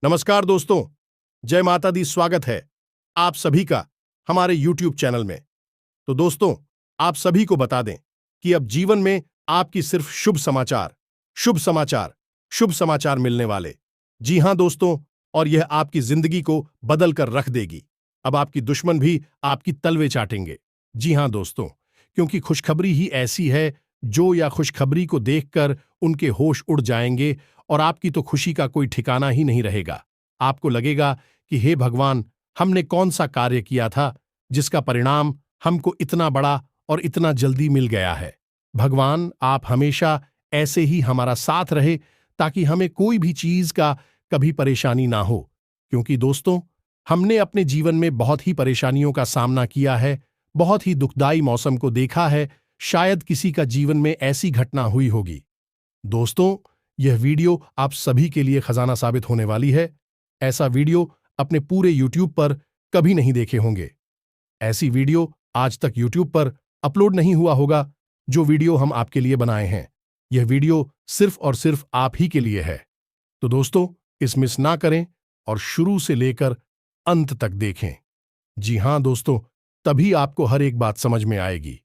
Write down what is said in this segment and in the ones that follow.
नमस्कार दोस्तों, जय माता दी। स्वागत है आप सभी का हमारे YouTube चैनल में। तो दोस्तों, आप सभी को बता दें कि अब जीवन में आपकी सिर्फ शुभ समाचार, शुभ समाचार मिलने वाले। जी हां दोस्तों, और यह आपकी जिंदगी को बदल कर रख देगी। अब आपकी दुश्मन भी आपकी तलवे चाटेंगे। जी हां दोस्तों, क्योंकि खुशखबरी ही ऐसी है जो या खुशखबरी को देखकर उनके होश उड़ जाएंगे और आपकी तो खुशी का कोई ठिकाना ही नहीं रहेगा। आपको लगेगा कि हे भगवान, हमने कौन सा कार्य किया था जिसका परिणाम हमको इतना बड़ा और इतना जल्दी मिल गया है। भगवान, आप हमेशा ऐसे ही हमारा साथ रहे ताकि हमें कोई भी चीज का कभी परेशानी ना हो। क्योंकि दोस्तों, हमने अपने जीवन में बहुत ही परेशानियों का सामना किया है, बहुत ही दुखदाई मौसम को देखा है। शायद किसी का जीवन में ऐसी घटना हुई होगी। दोस्तों, यह वीडियो आप सभी के लिए खजाना साबित होने वाली है। ऐसा वीडियो अपने पूरे YouTube पर कभी नहीं देखे होंगे। ऐसी वीडियो आज तक YouTube पर अपलोड नहीं हुआ होगा जो वीडियो हम आपके लिए बनाए हैं। यह वीडियो सिर्फ और सिर्फ आप ही के लिए है। तो दोस्तों, इस मिस ना करें और शुरू से लेकर अंत तक देखें। जी हां दोस्तों, तभी आपको हर एक बात समझ में आएगी।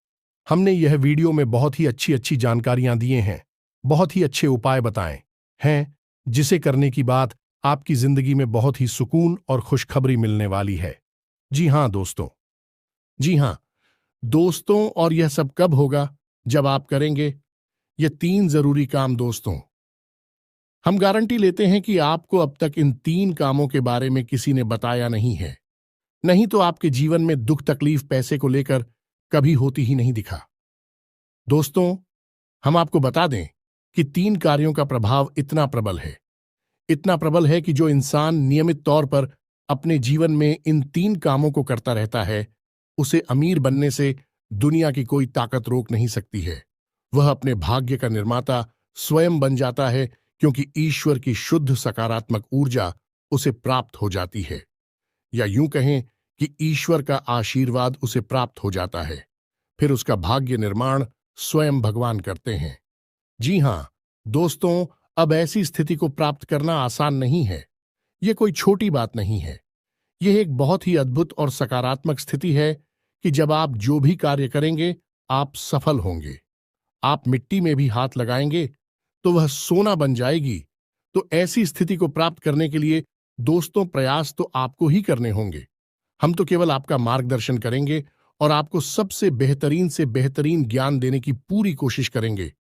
हमने यह वीडियो में बहुत ही अच्छी अच्छी जानकारियां दिए हैं, बहुत ही अच्छे उपाय बताए हैं, जिसे करने की बात आपकी जिंदगी में बहुत ही सुकून और खुशखबरी मिलने वाली है। जी हां दोस्तों, जी हां दोस्तों, और यह सब कब होगा? जब आप करेंगे ये 3 जरूरी काम। दोस्तों, हम गारंटी लेते हैं कि आपको अब तक इन 3 कामों के बारे में किसी ने बताया नहीं है। नहीं तो आपके जीवन में दुख तकलीफ पैसे को लेकर कभी होती ही नहीं दिखा। दोस्तों, हम आपको बता दें कि 3 कार्यों का प्रभाव इतना प्रबल है कि जो इंसान नियमित तौर पर अपने जीवन में इन 3 कामों को करता रहता है, उसे अमीर बनने से दुनिया की कोई ताकत रोक नहीं सकती है। वह अपने भाग्य का निर्माता स्वयं बन जाता है, क्योंकि ईश्वर की शुद्ध सकारात्मक ऊर्जा उसे प्राप्त हो जाती है, या यूं कहें कि ईश्वर का आशीर्वाद उसे प्राप्त हो जाता है। फिर उसका भाग्य निर्माण स्वयं भगवान करते हैं। जी हां दोस्तों, अब ऐसी स्थिति को प्राप्त करना आसान नहीं है। यह कोई छोटी बात नहीं है। यह एक बहुत ही अद्भुत और सकारात्मक स्थिति है कि जब आप जो भी कार्य करेंगे, आप सफल होंगे। आप मिट्टी में भी हाथ लगाएंगे तो वह सोना बन जाएगी। तो ऐसी स्थिति को प्राप्त करने के लिए दोस्तों, प्रयास तो आपको ही करने होंगे। हम तो केवल आपका मार्गदर्शन करेंगे और आपको सबसे बेहतरीन से बेहतरीन ज्ञान देने की पूरी कोशिश करेंगे,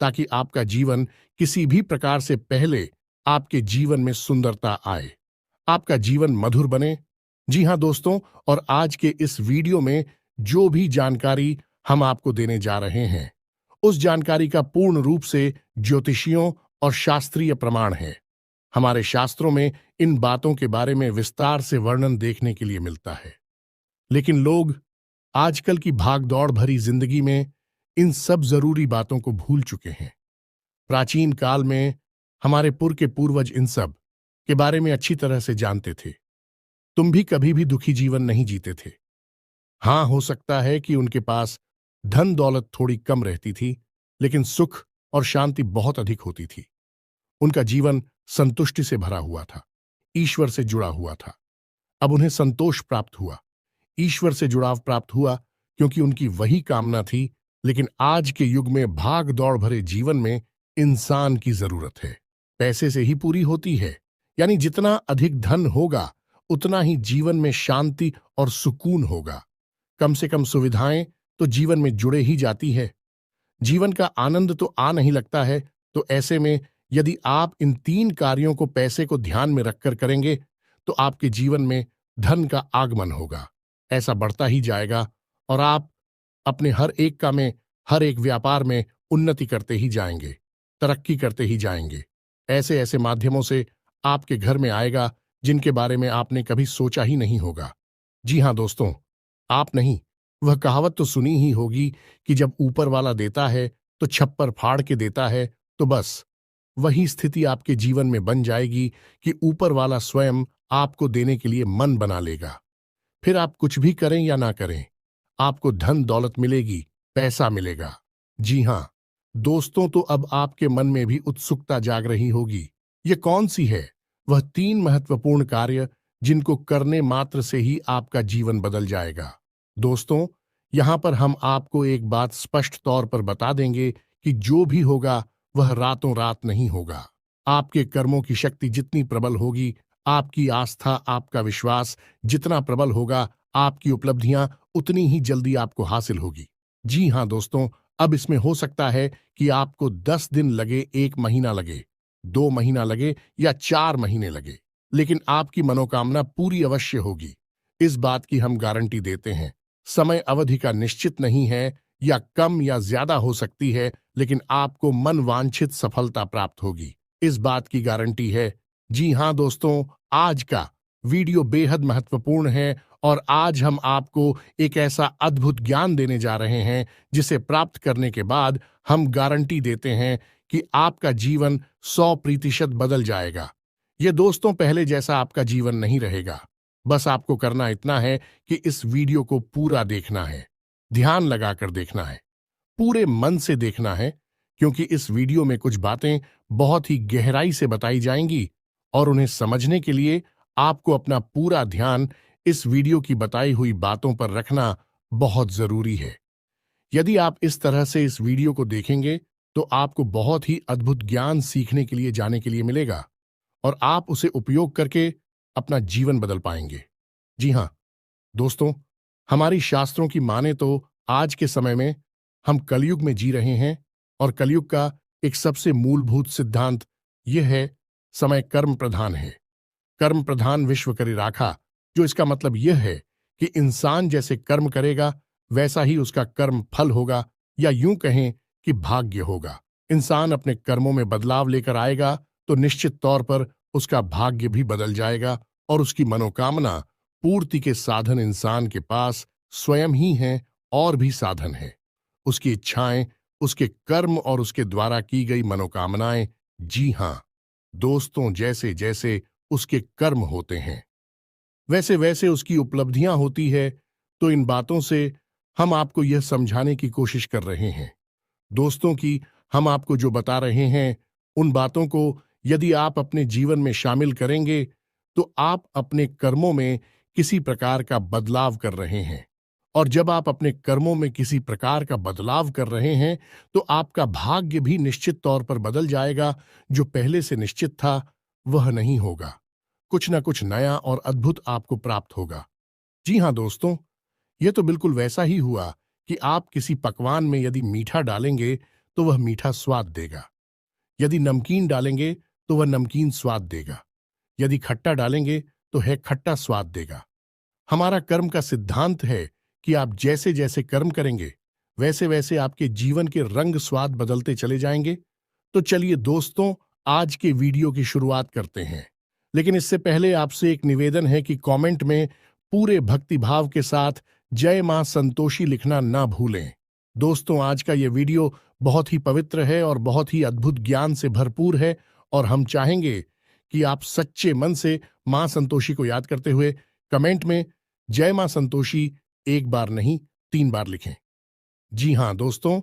ताकि आपका जीवन किसी भी प्रकार से पहले आपके जीवन में सुंदरता आए, आपका जीवन मधुर बने। जी हां दोस्तों, और आज के इस वीडियो में जो भी जानकारी हम आपको देने जा रहे हैं, उस जानकारी का पूर्ण रूप से ज्योतिषियों और शास्त्रीय प्रमाण है। हमारे शास्त्रों में इन बातों के बारे में विस्तार से वर्णन देखने के लिए मिलता है। लेकिन लोग आजकल की भागदौड़ भरी जिंदगी में इन सब जरूरी बातों को भूल चुके हैं। प्राचीन काल में हमारे के पूर्वज इन सब के बारे में अच्छी तरह से जानते थे। तुम भी कभी भी दुखी जीवन नहीं जीते थे। हां, हो सकता है कि उनके पास धन दौलत थोड़ी कम रहती थी, लेकिन सुख और शांति बहुत अधिक होती थी। उनका जीवन संतुष्टि से भरा हुआ था, ईश्वर से जुड़ा हुआ था। अब उन्हें संतोष प्राप्त हुआ, ईश्वर से जुड़ाव प्राप्त हुआ, क्योंकि उनकी वही कामना थी। लेकिन आज के युग में भाग दौड़ भरे जीवन में इंसान की जरूरत है पैसे से ही पूरी होती है। यानी जितना अधिक धन होगा, उतना ही जीवन में शांति और सुकून होगा। कम से कम सुविधाएं तो जीवन में जुड़े ही जाती है। जीवन का आनंद तो आ नहीं लगता है। तो ऐसे में यदि आप इन 3 कार्यों को पैसे को ध्यान में रखकर करेंगे, तो आपके जीवन में धन का आगमन होगा, ऐसा बढ़ता ही जाएगा, और आप अपने हर एक व्यापार में उन्नति करते ही जाएंगे, तरक्की करते ही जाएंगे। ऐसे ऐसे माध्यमों से आपके घर में आएगा जिनके बारे में आपने कभी सोचा ही नहीं होगा। जी हां दोस्तों, आप नहीं, वह कहावत तो सुनी ही होगी कि जब ऊपर वाला देता है तो छप्पर फाड़ के देता है। तो बस वही स्थिति आपके जीवन में बन जाएगी कि ऊपर वाला स्वयं आपको देने के लिए मन बना लेगा। फिर आप कुछ भी करें या ना करें, आपको धन दौलत मिलेगी, पैसा मिलेगा। जी हां दोस्तों, तो अब आपके मन में भी उत्सुकता जाग रही होगी। ये कौन सी है वह 3 महत्वपूर्ण कार्य जिनको करने मात्र से ही आपका जीवन बदल जाएगा। दोस्तों, यहां पर हम आपको एक बात स्पष्ट तौर पर बता देंगे कि जो भी होगा वह रातों रात नहीं होगा। आपके कर्मों की शक्ति जितनी प्रबल होगी, आपकी आस्था, आपका विश्वास जितना प्रबल होगा, आपकी उपलब्धियां उतनी ही जल्दी आपको हासिल होगी। जी हां दोस्तों, अब इसमें हो सकता है कि आपको 10 दिन लगे, 1 महीना लगे, 2 महीना लगे या 4 महीने लगे, लेकिन आपकी मनोकामना पूरी अवश्य होगी। इस बात की हम गारंटी देते हैं। समय अवधि का निश्चित नहीं है, या कम या ज्यादा हो सकती है, लेकिन आपको मन वांछित सफलता प्राप्त होगी, इस बात की गारंटी है। जी हां दोस्तों, आज का वीडियो बेहद महत्वपूर्ण है और आज हम आपको एक ऐसा अद्भुत ज्ञान देने जा रहे हैं जिसे प्राप्त करने के बाद हम गारंटी देते हैं कि आपका जीवन 100% बदल जाएगा। ये दोस्तों पहले जैसा आपका जीवन नहीं रहेगा। बस आपको करना इतना है कि इस वीडियो को पूरा देखना है, ध्यान लगाकर देखना है, पूरे मन से देखना है, क्योंकि इस वीडियो में कुछ बातें बहुत ही गहराई से बताई जाएंगी और उन्हें समझने के लिए आपको अपना पूरा ध्यान इस वीडियो की बताई हुई बातों पर रखना बहुत जरूरी है। यदि आप इस तरह से इस वीडियो को देखेंगे तो आपको बहुत ही अद्भुत ज्ञान सीखने के लिए, जाने के लिए मिलेगा और आप उसे उपयोग करके अपना जीवन बदल पाएंगे। जी हां दोस्तों, हमारी शास्त्रों की माने तो आज के समय में हम कलयुग में जी रहे हैं और कलयुग का एक सबसे मूलभूत सिद्धांत यह है, समय कर्म प्रधान है। कर्म प्रधान विश्व करि राखा, जो इसका मतलब यह है कि इंसान जैसे कर्म करेगा वैसा ही उसका कर्म फल होगा, या यूं कहें कि भाग्य होगा। इंसान अपने कर्मों में बदलाव लेकर आएगा तो निश्चित तौर पर उसका भाग्य भी बदल जाएगा और उसकी मनोकामना पूर्ति के साधन इंसान के पास स्वयं ही हैं और भी साधन हैं। उसकी इच्छाएं, उसके कर्म और उसके द्वारा की गई मनोकामनाएं, जी हां दोस्तों, जैसे जैसे उसके कर्म होते हैं वैसे वैसे उसकी उपलब्धियां होती है। तो इन बातों से हम आपको यह समझाने की कोशिश कर रहे हैं दोस्तों कि हम आपको जो बता रहे हैं उन बातों को यदि आप अपने जीवन में शामिल करेंगे तो आप अपने कर्मों में किसी प्रकार का बदलाव कर रहे हैं। और जब आप अपने कर्मों में किसी प्रकार का बदलाव कर रहे हैं तो आपका भाग्य भी निश्चित तौर पर बदल जाएगा। जो पहले से निश्चित था वह नहीं होगा, कुछ ना कुछ नया और अद्भुत आपको प्राप्त होगा। जी हां दोस्तों, यह तो बिल्कुल वैसा ही हुआ कि आप किसी पकवान में यदि मीठा डालेंगे तो वह मीठा स्वाद देगा, यदि नमकीन डालेंगे तो वह नमकीन स्वाद देगा, यदि खट्टा डालेंगे तो है खट्टा स्वाद देगा। हमारा कर्म का सिद्धांत है कि आप जैसे जैसे कर्म करेंगे वैसे वैसे आपके जीवन के रंग स्वाद बदलते चले जाएंगे। तो चलिए दोस्तों, आज के वीडियो की शुरुआत करते हैं, लेकिन इससे पहले आपसे एक निवेदन है कि कमेंट में पूरे भक्तिभाव के साथ जय मां संतोषी लिखना ना भूलें। दोस्तों, आज का यह वीडियो बहुत ही पवित्र है और बहुत ही अद्भुत ज्ञान से भरपूर है और हम चाहेंगे कि आप सच्चे मन से मां संतोषी को याद करते हुए कमेंट में जय मां संतोषी एक बार नहीं 3 बार लिखें। जी हां दोस्तों,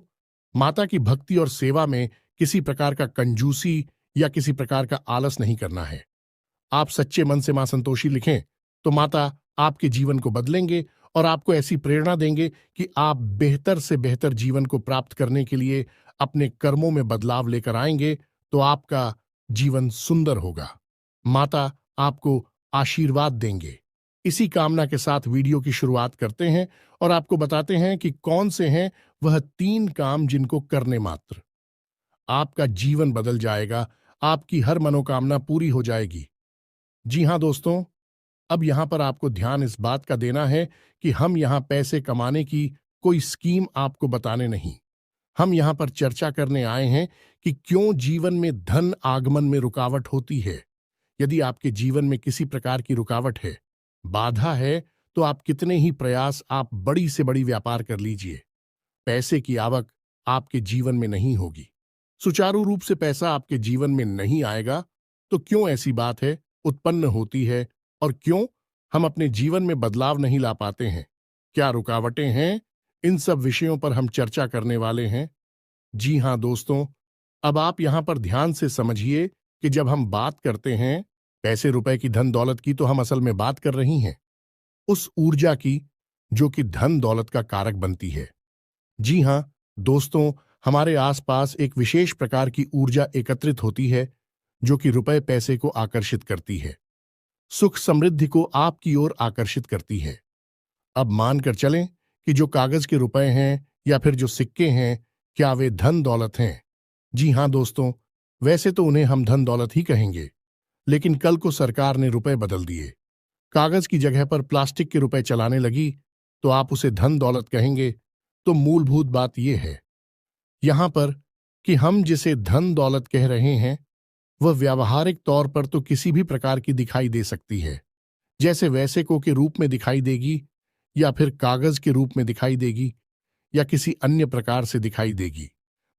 माता की भक्ति और सेवा में किसी प्रकार का कंजूसी या किसी प्रकार का आलस नहीं करना है। आप सच्चे मन से मां संतोषी लिखें तो माता आपके जीवन को बदलेंगे और आपको ऐसी प्रेरणा देंगे कि आप बेहतर से बेहतर जीवन को प्राप्त करने के लिए अपने कर्मों में बदलाव लेकर आएंगे तो आपका जीवन सुंदर होगा। माता आपको आशीर्वाद देंगे। इसी कामना के साथ वीडियो की शुरुआत करते हैं और आपको बताते हैं कि कौन से हैं वह 3 काम जिनको करने मात्र आपका जीवन बदल जाएगा, आपकी हर मनोकामना पूरी हो जाएगी। जी हां दोस्तों, अब यहां पर आपको ध्यान इस बात का देना है कि हम यहां पैसे कमाने की कोई स्कीम आपको बताने नहीं, हम यहां पर चर्चा करने आए हैं कि क्यों जीवन में धन आगमन में रुकावट होती है। यदि आपके जीवन में किसी प्रकार की रुकावट है, बाधा है, तो आप कितने ही प्रयास, आप बड़ी से बड़ी व्यापार कर लीजिए, पैसे की आवक आपके जीवन में नहीं होगी, सुचारू रूप से पैसा आपके जीवन में नहीं आएगा। तो क्यों ऐसी बात है उत्पन्न होती है और क्यों हम अपने जीवन में बदलाव नहीं ला पाते हैं, क्या रुकावटें हैं, इन सब विषयों पर हम चर्चा करने वाले हैं। जी हां दोस्तों, अब आप यहां पर ध्यान से समझिए कि जब हम बात करते हैं पैसे रुपए की धन दौलत की तो हम असल में बात कर रही हैं उस ऊर्जा की जो कि धन दौलत का कारक बनती है। जी हां दोस्तों, हमारे आसपास एक विशेष प्रकार की ऊर्जा एकत्रित होती है जो कि रुपए पैसे को आकर्षित करती है, सुख समृद्धि को आपकी ओर आकर्षित करती है। अब मानकर चलें कि जो कागज के रुपए हैं या फिर जो सिक्के हैं, क्या वे धन दौलत हैं? जी हां दोस्तों, वैसे तो उन्हें हम धन दौलत ही कहेंगे, लेकिन कल को सरकार ने रुपए बदल दिए, कागज की जगह पर प्लास्टिक के रुपए चलाने लगी, तो आप उसे धन दौलत कहेंगे। तो मूलभूत बात यह है यहां पर कि हम जिसे धन दौलत कह रहे हैं वह व्यावहारिक तौर पर तो किसी भी प्रकार की दिखाई दे सकती है, जैसे वैसेको के रूप में दिखाई देगी या फिर कागज के रूप में दिखाई देगी या किसी अन्य प्रकार से दिखाई देगी,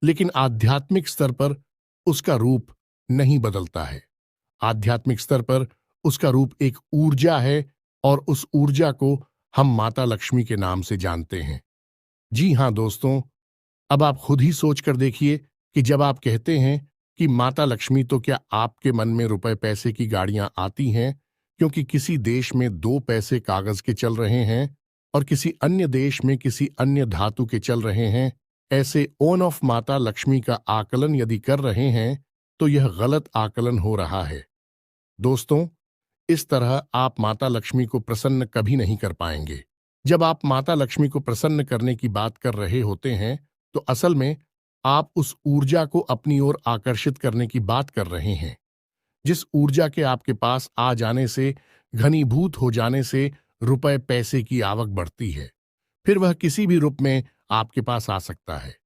लेकिन आध्यात्मिक स्तर पर उसका रूप नहीं बदलता है। आध्यात्मिक स्तर पर उसका रूप एक ऊर्जा है और उस ऊर्जा को हम माता लक्ष्मी के नाम से जानते हैं। जी हां दोस्तों, अब आप खुद ही सोच कर देखिए कि जब आप कहते हैं कि माता लक्ष्मी, तो क्या आपके मन में रुपए पैसे की गाड़ियां आती हैं क्योंकि किसी देश में 2 पैसे कागज के चल रहे हैं और किसी अन्य देश में किसी अन्य धातु के चल रहे हैं? ऐसे ऑन ऑफ माता लक्ष्मी का आकलन यदि कर रहे हैं तो यह गलत आकलन हो रहा है। दोस्तों, इस तरह आप माता लक्ष्मी को प्रसन्न कभी नहीं कर पाएंगे। जब आप माता लक्ष्मी को प्रसन्न करने की बात कर रहे होते हैं तो असल में आप उस ऊर्जा को अपनी ओर आकर्षित करने की बात कर रहे हैं, जिस ऊर्जा के आपके पास आ जाने से, घनीभूत हो जाने से रुपए पैसे की आवक बढ़ती है। फिर वह किसी भी रूप में आपके पास आ सकता है,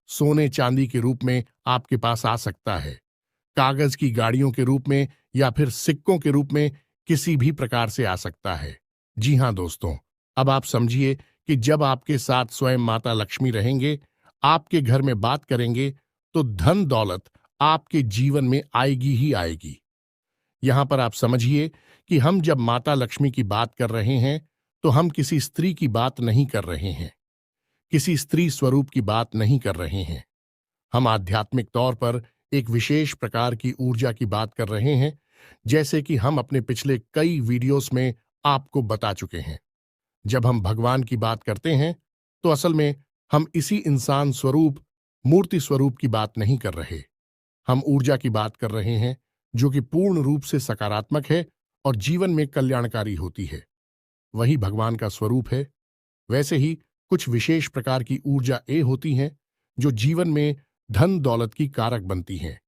सोने चांदी के रूप में आपके पास आ सकता है, कागज की गाड़ियों के रूप में या फिर सिक्कों के रूप में किसी भी प्रकार से आ सकता है। जी हां दोस्तों, अब आप समझिए कि जब आपके साथ स्वयं माता लक्ष्मी रहेंगे, आपके घर में बात करेंगे, तो धन दौलत आपके जीवन में आएगी ही आएगी। यहां पर आप समझिए कि हम जब माता लक्ष्मी की बात कर रहे हैं तो हम किसी स्त्री की बात नहीं कर रहे हैं, किसी स्त्री स्वरूप की बात नहीं कर रहे हैं। हम आध्यात्मिक तौर पर एक विशेष प्रकार की ऊर्जा की बात कर रहे हैं, जैसे कि हम अपने पिछले कई वीडियोस में आपको बता चुके हैं। जब हम भगवान की बात करते हैं तो असल में हम इसी इंसान स्वरूप, मूर्ति स्वरूप की बात नहीं कर रहे। हम ऊर्जा की बात कर रहे हैं जो कि पूर्ण रूप से सकारात्मक है और जीवन में कल्याणकारी होती है। वही भगवान का स्वरूप है। वैसे ही कुछ विशेष प्रकार की ऊर्जा होती हैं जो जीवन में धन दौलत की कारक बनती हैं।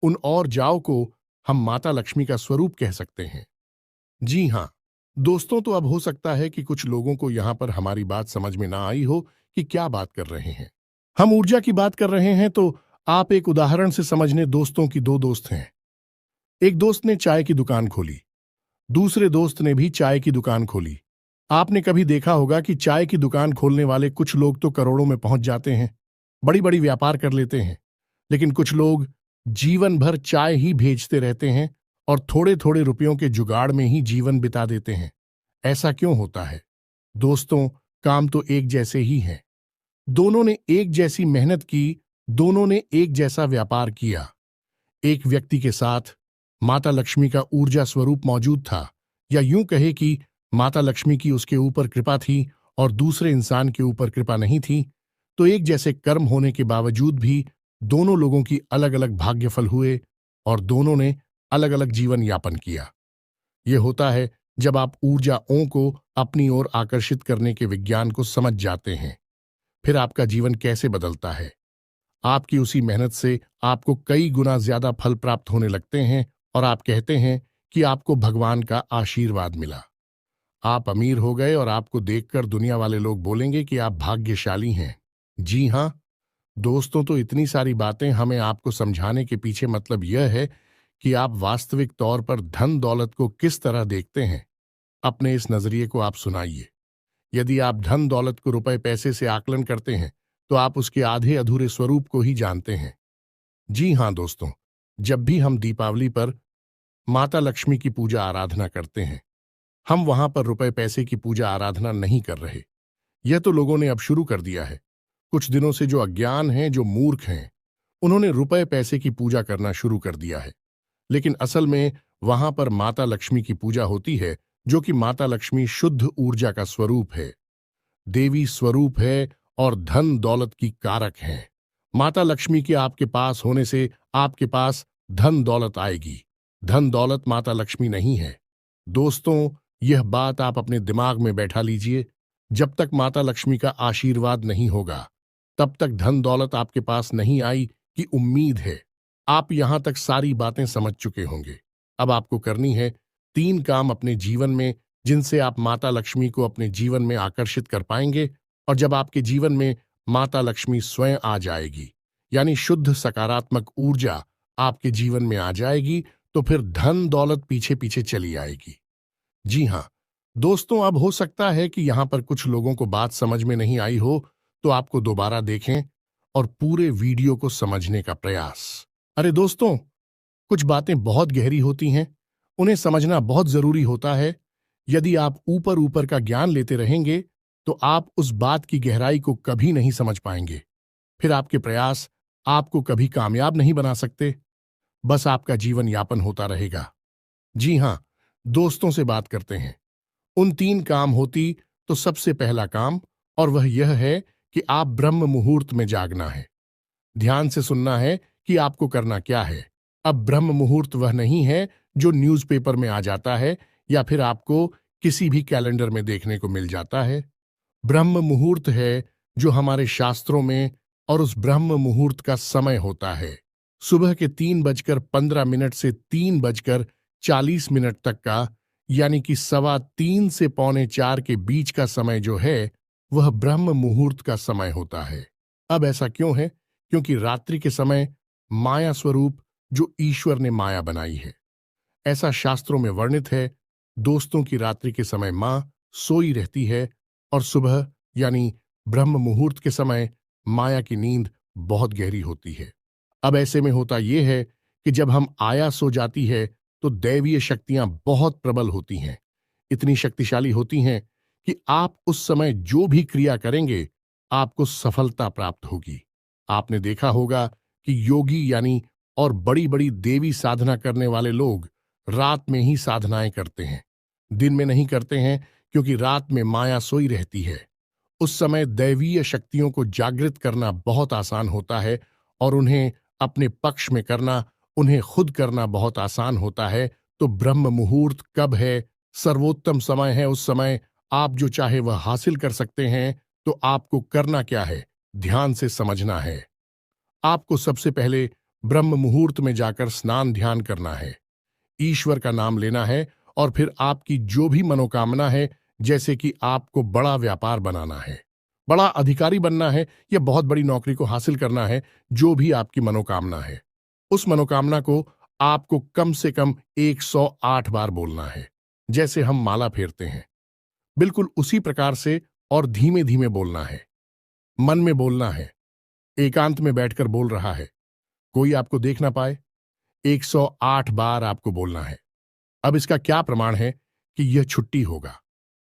उन और जाओ को हम माता लक्ष्मी का स्वरूप कह सकते हैं। जी हां दोस्तों, तो अब हो सकता है कि कुछ लोगों को यहां पर हमारी बात समझ में ना आई हो कि क्या बात कर रहे हैं। हम ऊर्जा की बात कर रहे हैं तो आप एक उदाहरण से समझने। दोस्तों की 2 दोस्त हैं। एक दोस्त ने चाय की दुकान खोली, दूसरे दोस्त ने भी चाय की दुकान खोली। आपने कभी देखा होगा कि चाय की दुकान खोलने वाले कुछ लोग तो करोड़ों में पहुंच जाते हैं, बड़ी बड़ी व्यापार कर लेते हैं, लेकिन कुछ लोग जीवन भर चाय ही भेजते रहते हैं और थोड़े थोड़े रुपयों के जुगाड़ में ही जीवन बिता देते हैं। ऐसा क्यों होता है? दोस्तों, काम तो एक जैसे ही हैं। दोनों ने एक जैसी मेहनत की, दोनों ने एक जैसा व्यापार किया। एक व्यक्ति के साथ माता लक्ष्मी का ऊर्जा स्वरूप मौजूद था, या यूं कहे कि माता लक्ष्मी की उसके ऊपर कृपा थी और दूसरे इंसान के ऊपर कृपा नहीं थी, तो एक जैसे कर्म होने के बावजूद भी दोनों लोगों की अलग अलग भाग्यफल हुए और दोनों ने अलग अलग जीवन यापन किया। यह होता है जब आप ऊर्जाओं को अपनी ओर आकर्षित करने के विज्ञान को समझ जाते हैं। फिर आपका जीवन कैसे बदलता है। आपकी उसी मेहनत से आपको कई गुना ज्यादा फल प्राप्त होने लगते हैं और आप कहते हैं कि आपको भगवान का आशीर्वाद मिला। आप अमीर हो गए और आपको देखकर दुनिया वाले लोग बोलेंगे कि आप भाग्यशाली हैं। जी हां दोस्तों, तो इतनी सारी बातें हमें आपको समझाने के पीछे मतलब यह है कि आप वास्तविक तौर पर धन दौलत को किस तरह देखते हैं। अपने इस नजरिए को आप सुनाइए। यदि आप धन दौलत को रुपए पैसे से आकलन करते हैं तो आप उसके आधे अधूरे स्वरूप को ही जानते हैं। जी हां दोस्तों, जब भी हम दीपावली पर माता लक्ष्मी की पूजा आराधना करते हैं, हम वहां पर रुपए पैसे की पूजा आराधना नहीं कर रहे। यह तो लोगों ने अब शुरू कर दिया है। कुछ दिनों से जो अज्ञान हैं, जो मूर्ख हैं, उन्होंने रुपए पैसे की पूजा करना शुरू कर दिया है, लेकिन असल में वहां पर माता लक्ष्मी की पूजा होती है, जो कि माता लक्ष्मी शुद्ध ऊर्जा का स्वरूप है, देवी स्वरूप है और धन दौलत की कारक है। माता लक्ष्मी के आपके पास होने से आपके पास धन दौलत आएगी। धन दौलत माता लक्ष्मी नहीं है। दोस्तों, यह बात आप अपने दिमाग में बैठा लीजिए। जब तक माता लक्ष्मी का आशीर्वाद नहीं होगा, तब तक धन दौलत आपके पास नहीं आई की उम्मीद है। आप यहां तक सारी बातें समझ चुके होंगे। अब आपको करनी है 3 काम अपने जीवन में, जिनसे आप माता लक्ष्मी को अपने जीवन में आकर्षित कर पाएंगे। और जब आपके जीवन में माता लक्ष्मी स्वयं आ जाएगी, यानी शुद्ध सकारात्मक ऊर्जा आपके जीवन में आ जाएगी, तो फिर धन दौलत पीछे पीछे चली आएगी। जी हां दोस्तों, अब हो सकता है कि यहां पर कुछ लोगों को बात समझ में नहीं आई हो, तो आपको दोबारा देखें और पूरे वीडियो को समझने का प्रयास। अरे दोस्तों, कुछ बातें बहुत गहरी होती हैं, उन्हें समझना बहुत जरूरी होता है। यदि आप ऊपर ऊपर का ज्ञान लेते रहेंगे, तो आप उस बात की गहराई को कभी नहीं समझ पाएंगे। फिर आपके प्रयास आपको कभी कामयाब नहीं बना सकते, बस आपका जीवन यापन होता रहेगा। जी हां, दोस्तों से बात करते हैं। उन 3 काम होती तो सबसे पहला काम, और वह यह है कि आप ब्रह्म मुहूर्त में जागना है। ध्यान से सुनना है कि आपको करना क्या है। अब ब्रह्म मुहूर्त वह नहीं है जो न्यूज़पेपर में आ जाता है या फिर आपको किसी भी कैलेंडर में देखने को मिल जाता है। ब्रह्म मुहूर्त है जो हमारे शास्त्रों में, और उस ब्रह्म मुहूर्त का समय होता है सुबह के 3:15 से 3:40 तक का, यानी कि 3:15 से 3:45 के बीच का समय जो है, वह ब्रह्म मुहूर्त का समय होता है। अब ऐसा क्यों है? क्योंकि रात्रि के समय माया स्वरूप जो ईश्वर ने माया बनाई है, ऐसा शास्त्रों में वर्णित है। दोस्तों की रात्रि के समय मां सोई रहती है और सुबह यानी ब्रह्म मुहूर्त के समय माया की नींद बहुत गहरी होती है। अब ऐसे में होता यह है कि जब हम आया सो जाती है, तो दैवीय शक्तियां बहुत प्रबल होती हैं, इतनी शक्तिशाली होती हैं कि आप उस समय जो भी क्रिया करेंगे, आपको सफलता प्राप्त होगी। आपने देखा होगा कि योगी यानी और बड़ी बड़ी देवी साधना करने वाले लोग रात में ही साधनाएं करते हैं, दिन में नहीं करते हैं, क्योंकि रात में माया सोई रहती है। उस समय दैवीय शक्तियों को जागृत करना बहुत आसान होता है और उन्हें अपने पक्ष में करना, उन्हें खुद करना बहुत आसान होता है। तो ब्रह्म मुहूर्त कब है? सर्वोत्तम समय है। उस समय आप जो चाहे वह हासिल कर सकते हैं। तो आपको करना क्या है? ध्यान से समझना है। आपको सबसे पहले ब्रह्म मुहूर्त में जाकर स्नान ध्यान करना है, ईश्वर का नाम लेना है, और फिर आपकी जो भी मनोकामना है, जैसे कि आपको बड़ा व्यापार बनाना है, बड़ा अधिकारी बनना है, या बहुत बड़ी नौकरी को हासिल करना है, जो भी आपकी मनोकामना है, उस मनोकामना को आपको कम से कम 108 बार बोलना है। जैसे हम माला फेरते हैं, बिल्कुल उसी प्रकार से, और धीमे धीमे बोलना है, मन में बोलना है, एकांत में बैठकर बोल रहा है, कोई आपको देख ना पाए। 108 बार आपको बोलना है। अब इसका क्या प्रमाण है कि यह छुट्टी होगा?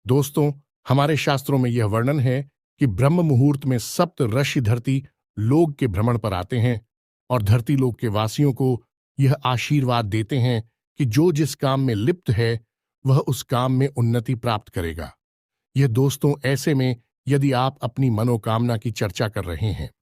दोस्तों, हमारे शास्त्रों में यह वर्णन है कि ब्रह्म मुहूर्त में सप्त ऋषि धरती लोक के भ्रमण पर आते हैं और धरती लोक के वासियों को यह आशीर्वाद देते हैं कि जो जिस काम में लिप्त है, वह उस काम में उन्नति प्राप्त करेगा। यह दोस्तों ऐसे में, यदि आप अपनी मनोकामना की चर्चा कर रहे हैं,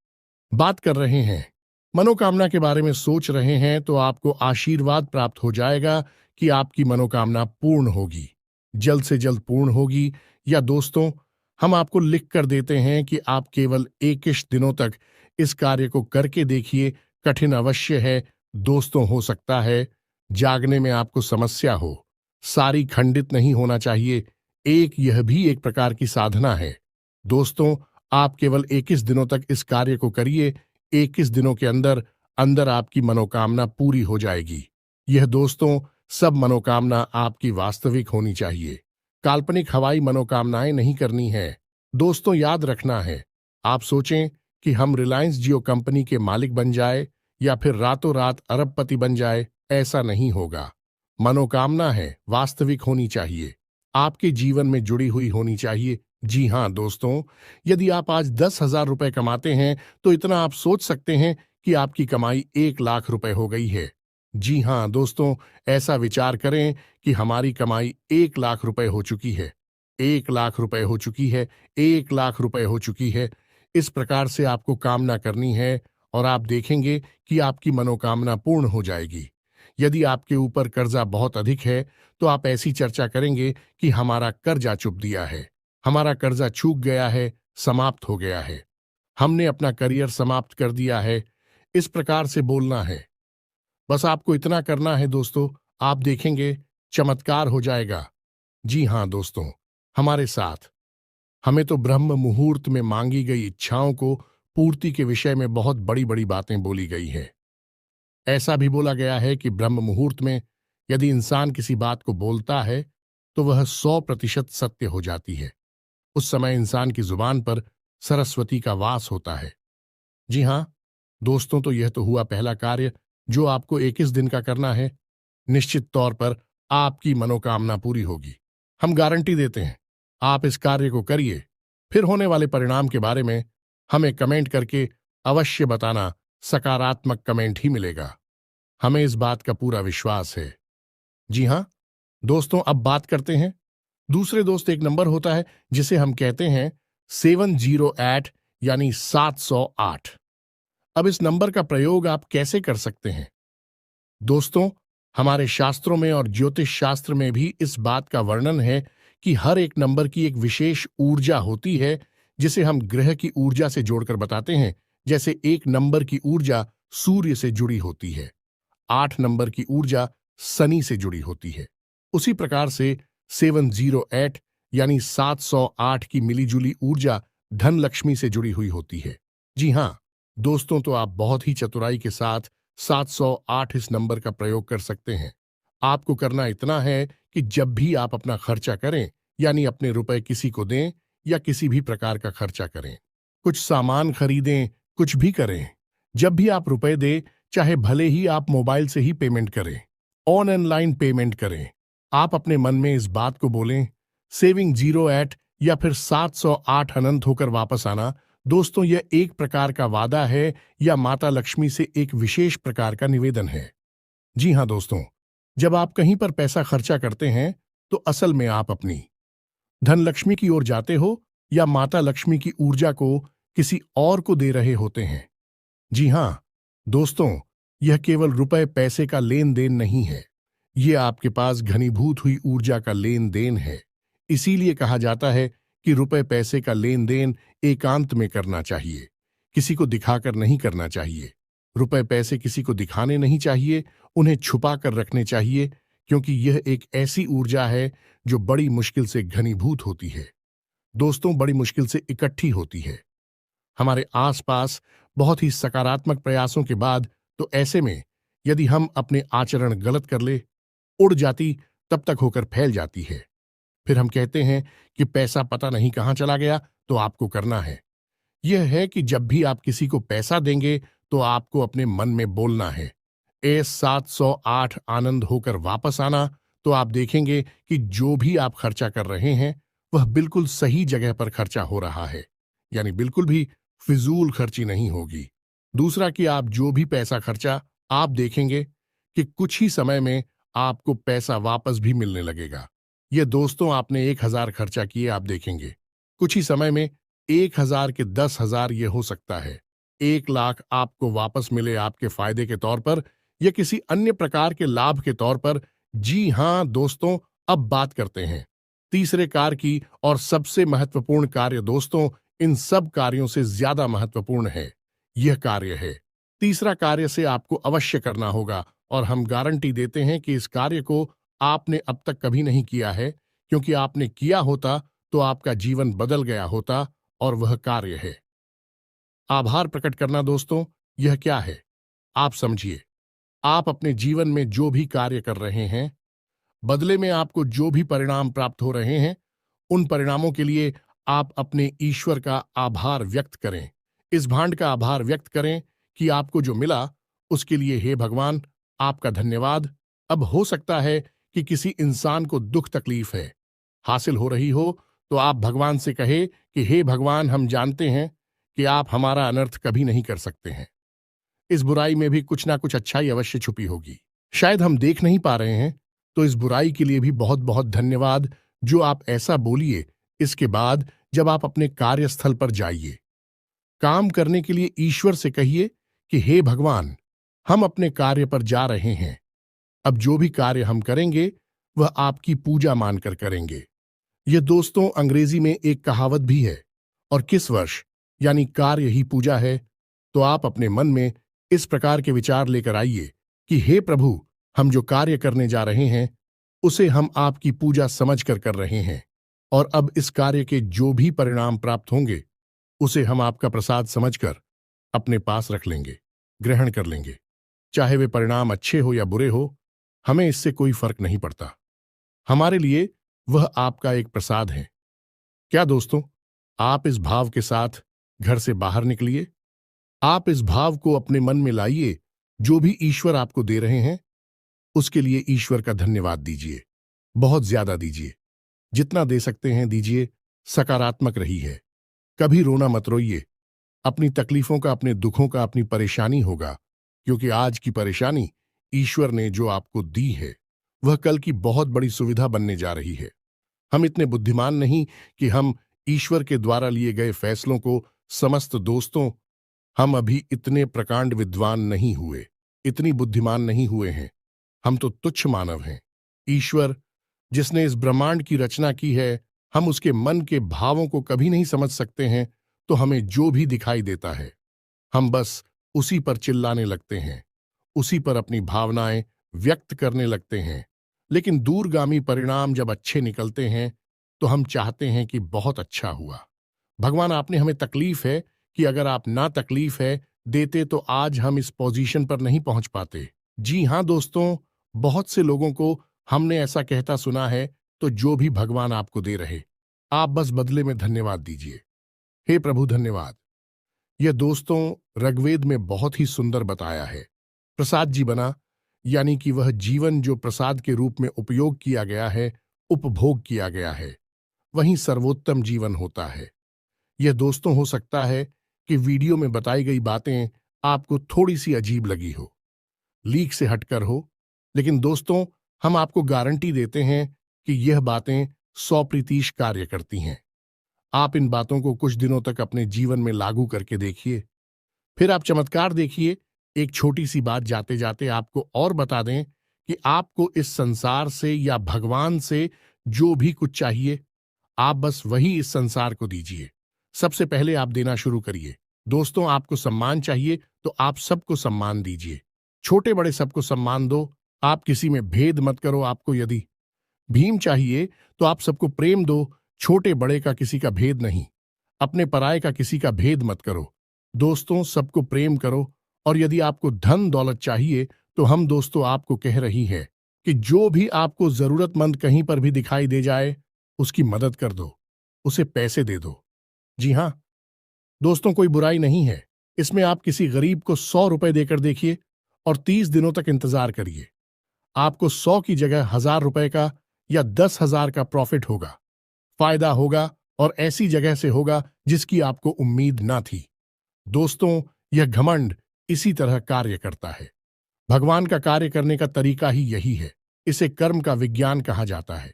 बात कर रहे हैं, मनोकामना के बारे में सोच रहे हैं, तो आपको आशीर्वाद प्राप्त हो जाएगा कि आपकी मनोकामना पूर्ण होगी, जल्द से जल्द पूर्ण होगी। या दोस्तों, हम आपको लिख कर देते हैं कि आप केवल 21 दिनों तक इस कार्य को करके देखिए। कठिन अवश्य है दोस्तों, हो सकता है जागने में आपको समस्या हो, सारी खंडित नहीं होना चाहिए। यह भी एक प्रकार की साधना है। दोस्तों, आप केवल 21 दिनों तक इस कार्य को करिए। 21 दिनों के अंदर अंदर आपकी मनोकामना पूरी हो जाएगी। यह दोस्तों, सब मनोकामना आपकी वास्तविक होनी चाहिए, काल्पनिक हवाई मनोकामनाएं नहीं करनी है। दोस्तों, याद रखना है, आप सोचें कि हम रिलायंस जियो कंपनी के मालिक बन जाए या फिर रातों रात अरबपति बन जाए, ऐसा नहीं होगा। मनोकामना है वास्तविक होनी चाहिए, आपके जीवन में जुड़ी हुई होनी चाहिए। जी हां दोस्तों, यदि आप आज 10,000 रुपए कमाते हैं, तो इतना आप सोच सकते हैं कि आपकी कमाई 1 लाख रुपए हो गई है। जी हाँ दोस्तों, ऐसा विचार करें कि हमारी कमाई 1 लाख रुपए हो चुकी है। 1 लाख रुपए हो चुकी है। 1 लाख रुपए हो चुकी है। इस प्रकार से आपको कामना करनी है और आप देखेंगे कि आपकी मनोकामना पूर्ण हो जाएगी। यदि आपके ऊपर कर्जा बहुत अधिक है तो आप ऐसी चर्चा करेंगे कि हमारा कर्जा चुक दिया है, हमारा कर्जा चूक गया है, समाप्त हो गया है, हमने अपना करियर समाप्त कर दिया है। इस प्रकार से बोलना है। बस आपको इतना करना है दोस्तों, आप देखेंगे चमत्कार हो जाएगा। जी हाँ दोस्तों, हमारे साथ हमें तो ब्रह्म मुहूर्त में मांगी गई इच्छाओं को पूर्ति के विषय में बहुत बड़ी बड़ी बातें बोली गई है। ऐसा भी बोला गया है कि ब्रह्म मुहूर्त में यदि इंसान किसी बात को बोलता है तो वह 100% सत्य हो जाती है। उस समय इंसान की जुबान पर सरस्वती का वास होता है। जी हाँ दोस्तों, तो यह तो हुआ पहला कार्य जो आपको 21 दिन का करना है। निश्चित तौर पर आपकी मनोकामना पूरी होगी। हम गारंटी देते हैं। आप इस कार्य को करिए, फिर होने वाले परिणाम के बारे में हमें कमेंट करके अवश्य बताना। सकारात्मक कमेंट ही मिलेगा, हमें इस बात का पूरा विश्वास है। जी हाँ दोस्तों, अब बात करते हैं दूसरे दोस्त। एक नंबर होता है जिसे हम कहते हैं 708 यानी 708। अब इस नंबर का प्रयोग आप कैसे कर सकते हैं दोस्तों? हमारे शास्त्रों में और ज्योतिष शास्त्र में भी इस बात का वर्णन है कि हर एक नंबर की एक विशेष ऊर्जा होती है जिसे हम ग्रह की ऊर्जा से जोड़कर बताते हैं। जैसे 1 नंबर की ऊर्जा सूर्य से जुड़ी होती है, 8 नंबर की ऊर्जा शनि से जुड़ी होती है। उसी प्रकार से 708 यानी 708 की मिलीजुली ऊर्जा धन लक्ष्मी से जुड़ी हुई होती है। जी हाँ दोस्तों, तो आप बहुत ही चतुराई के साथ 708 इस नंबर का प्रयोग कर सकते हैं। आपको करना इतना है कि जब भी आप अपना खर्चा करें, यानी अपने रुपए किसी को दें या किसी भी प्रकार का खर्चा करें, कुछ सामान खरीदें, कुछ भी करें, जब भी आप रुपए दें, चाहे भले ही आप मोबाइल से ही पेमेंट करें, ऑनलाइन पेमेंट करें, आप अपने मन में इस बात को बोलें, सेविंग 08 या फिर 708 अनंत होकर वापस आना। दोस्तों, यह एक प्रकार का वादा है या माता लक्ष्मी से एक विशेष प्रकार का निवेदन है। जी हाँ दोस्तों, जब आप कहीं पर पैसा खर्चा करते हैं तो असल में आप अपनी धन लक्ष्मी की ओर जाते हो या माता लक्ष्मी की ऊर्जा को किसी और को दे रहे होते हैं। जी हाँ दोस्तों, यह केवल रुपए पैसे का लेन देन नहीं है, यह आपके पास घनीभूत हुई ऊर्जा का लेन देन है। इसीलिए कहा जाता है कि रुपए पैसे का लेन देन एकांत में करना चाहिए, किसी को दिखाकर नहीं करना चाहिए। रुपए पैसे किसी को दिखाने नहीं चाहिए, उन्हें छुपा कर रखने चाहिए, क्योंकि यह एक ऐसी ऊर्जा है जो बड़ी मुश्किल से घनीभूत होती है। दोस्तों, बड़ी मुश्किल से इकट्ठी होती है हमारे आसपास बहुत ही सकारात्मक प्रयासों के बाद। तो ऐसे में यदि हम अपने आचरण गलत कर ले, उड़ जाती तब तक होकर फैल जाती है। फिर हम कहते हैं कि पैसा पता नहीं कहां चला गया। तो आपको करना है यह है कि जब भी आप किसी को पैसा देंगे तो आपको अपने मन में बोलना है, ए 708 आनंद होकर वापस आना। तो आप देखेंगे कि जो भी आप खर्चा कर रहे हैं वह बिल्कुल सही जगह पर खर्चा हो रहा है, यानी बिल्कुल भी फिजूल खर्ची नहीं होगी। दूसरा कि आप जो भी पैसा खर्चा, आप देखेंगे कि कुछ ही समय में आपको पैसा वापस भी मिलने लगेगा। ये दोस्तों, आपने 1000 खर्चा किए, आप देखेंगे कुछ ही समय में 1000 के 10,000 ये हो सकता है। 1 लाख आपको वापस मिले आपके फायदे के तौर पर या किसी अन्य प्रकार के लाभ के तौर पर। जी हां दोस्तों, अब बात करते हैं तीसरे कार्य की, और सबसे महत्वपूर्ण कार्य दोस्तों, इन सब कार्यों से ज्यादा महत्वपूर्ण है। यह कार्य है, तीसरा कार्य से आपको अवश्य करना होगा और हम गारंटी देते हैं कि इस कार्य को आपने अब तक कभी नहीं किया है, क्योंकि आपने किया होता तो आपका जीवन बदल गया होता। और वह कार्य है आभार प्रकट करना। दोस्तों, यह क्या है आप समझिए। आप अपने जीवन में जो भी कार्य कर रहे हैं, बदले में आपको जो भी परिणाम प्राप्त हो रहे हैं, उन परिणामों के लिए आप अपने ईश्वर का आभार व्यक्त करें। इस भांड का आभार व्यक्त करें कि आपको जो मिला उसके लिए हे भगवान आपका धन्यवाद। अब हो सकता है कि किसी इंसान को दुख तकलीफ है हासिल हो रही हो, तो आप भगवान से कहे कि हे भगवान, हम जानते हैं कि आप हमारा अनर्थ कभी नहीं कर सकते हैं। इस बुराई में भी कुछ ना कुछ अच्छाई अवश्य छुपी होगी। शायद हम देख नहीं पा रहे हैं, तो इस बुराई के लिए भी बहुत बहुत धन्यवाद जो आप ऐसा बोलिए। इसके बाद जब आप अपने कार्यस्थल पर जाइए, काम करने के लिए ईश्वर से कहिए कि हे भगवान, हम अपने कार्य पर जा रहे हैं। अब जो भी कार्य हम करेंगे वह आपकी पूजा मानकर करेंगे। यह दोस्तों अंग्रेजी में एक कहावत भी है। और किस वर्ष यानी कार्य ही पूजा है, तो आप अपने मन में इस प्रकार के विचार लेकर आइए कि हे प्रभु, हम जो कार्य करने जा रहे हैं उसे हम आपकी पूजा समझकर कर रहे हैं, और अब इस कार्य के जो भी परिणाम प्राप्त होंगे उसे हम आपका प्रसाद समझकर अपने पास रख लेंगे, ग्रहण कर लेंगे। चाहे वे परिणाम अच्छे हो या बुरे हो, हमें इससे कोई फर्क नहीं पड़ता। हमारे लिए वह आपका एक प्रसाद है। क्या दोस्तों, आप इस भाव के साथ घर से बाहर निकलिए। आप इस भाव को अपने मन में लाइए। जो भी ईश्वर आपको दे रहे हैं उसके लिए ईश्वर का धन्यवाद दीजिए, बहुत ज्यादा दीजिए। जितना दे सकते हैं दीजिए। सकारात्मक रही है। कभी रोना मत रोइए। अपनी तकलीफों का, अपने दुखों का, अपनी परेशानी होगा, क्योंकि आज की परेशानी ईश्वर ने जो आपको दी है वह कल की बहुत बड़ी सुविधा बनने जा रही है। हम इतने बुद्धिमान नहीं कि हम ईश्वर के द्वारा लिए गए फैसलों को समस्त दोस्तों, हम अभी इतने प्रकांड विद्वान नहीं हुए, इतनी बुद्धिमान नहीं हुए हैं। हम तो तुच्छ मानव हैं। ईश्वर जिसने इस ब्रह्मांड की रचना की है, हम उसके मन के भावों को कभी नहीं समझ सकते हैं। तो हमें जो भी दिखाई देता है हम बस उसी पर चिल्लाने लगते हैं, उसी पर अपनी भावनाएं व्यक्त करने लगते हैं। लेकिन दूरगामी परिणाम जब अच्छे निकलते हैं तो हम चाहते हैं कि बहुत अच्छा हुआ। भगवान, आपने हमें तकलीफ है कि अगर आप ना तकलीफ है देते तो आज हम इस पोजीशन पर नहीं पहुंच पाते। जी हां दोस्तों, बहुत से लोगों को हमने ऐसा कहता सुना है। तो जो भी भगवान आपको दे रहे, आप बस बदले में धन्यवाद दीजिए। हे प्रभु धन्यवाद। यह दोस्तों ऋग्वेद में बहुत ही सुंदर बताया है। प्रसाद जी बना, यानी कि वह जीवन जो प्रसाद के रूप में उपयोग किया गया है, उपभोग किया गया है, वही सर्वोत्तम जीवन होता है। यह दोस्तों हो सकता है कि वीडियो में बताई गई बातें आपको थोड़ी सी अजीब लगी हो, लीक से हटकर हो, लेकिन दोस्तों हम आपको गारंटी देते हैं कि यह बातें 100% कार्य करती हैं। आप इन बातों को कुछ दिनों तक अपने जीवन में लागू करके देखिए, फिर आप चमत्कार देखिए। एक छोटी सी बात जाते जाते आपको और बता दें कि आपको इस संसार से या भगवान से जो भी कुछ चाहिए, आप बस वही इस संसार को दीजिए। सबसे पहले आप देना शुरू करिए। दोस्तों, आपको सम्मान चाहिए तो आप सबको सम्मान दीजिए। छोटे बड़े सबको सम्मान दो। आप किसी में भेद मत करो। आपको यदि भीम चाहिए तो आप सबको प्रेम दो। छोटे बड़े का किसी का भेद नहीं। अपने पराये का किसी का भेद मत करो। दोस्तों, सबको प्रेम करो। और यदि आपको धन दौलत चाहिए तो हम दोस्तों आपको कह रही है कि जो भी आपको जरूरतमंद कहीं पर भी दिखाई दे जाए उसकी मदद कर दो, उसे पैसे दे दो। जी हां दोस्तों, कोई बुराई नहीं है इसमें। आप किसी गरीब को 100 रुपए देकर देखिए और 30 दिनों तक इंतजार करिए। आपको 100 की जगह 1000 रुपए का या 10,000 का प्रॉफिट होगा, फायदा होगा, और ऐसी जगह से होगा जिसकी आपको उम्मीद ना थी। दोस्तों, यह घमंड इसी तरह कार्य करता है। भगवान का कार्य करने का तरीका ही यही है। इसे कर्म का विज्ञान कहा जाता है।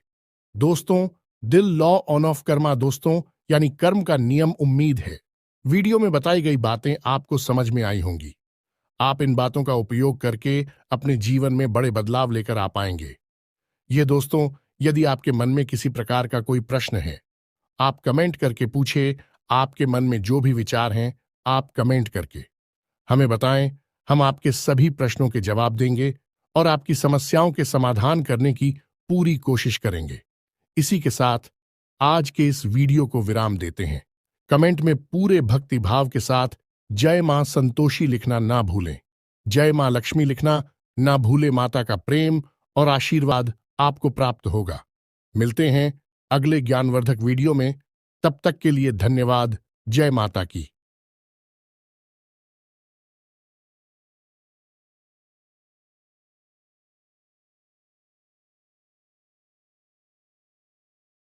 दोस्तों, दिल लॉ ऑन ऑफ कर्मा दोस्तों, यानी कर्म का नियम उम्मीद है। वीडियो में बताई गई बातें आपको समझ में आई होंगी। आप इन बातों का उपयोग करके अपने जीवन में बड़े बदलाव लेकर आ पाएंगे। ये दोस्तों, यदि आपके मन में किसी प्रकार का कोई प्रश्न है, आप कमेंट करके पूछे। आपके मन में जो भी विचार हैं, आप कमेंट करके हमें बताएं। हम आपके सभी प्रश्नों के जवाब देंगे और आपकी समस्याओं के समाधान करने की पूरी कोशिश करेंगे। इसी के साथ आज के इस वीडियो को विराम देते हैं। कमेंट में पूरे भक्ति भाव के साथ जय मां संतोषी लिखना ना भूलें। जय मां लक्ष्मी लिखना ना भूले। माता का प्रेम और आशीर्वाद आपको प्राप्त होगा। मिलते हैं अगले ज्ञानवर्धक वीडियो में। तब तक के लिए धन्यवाद। जय माता की।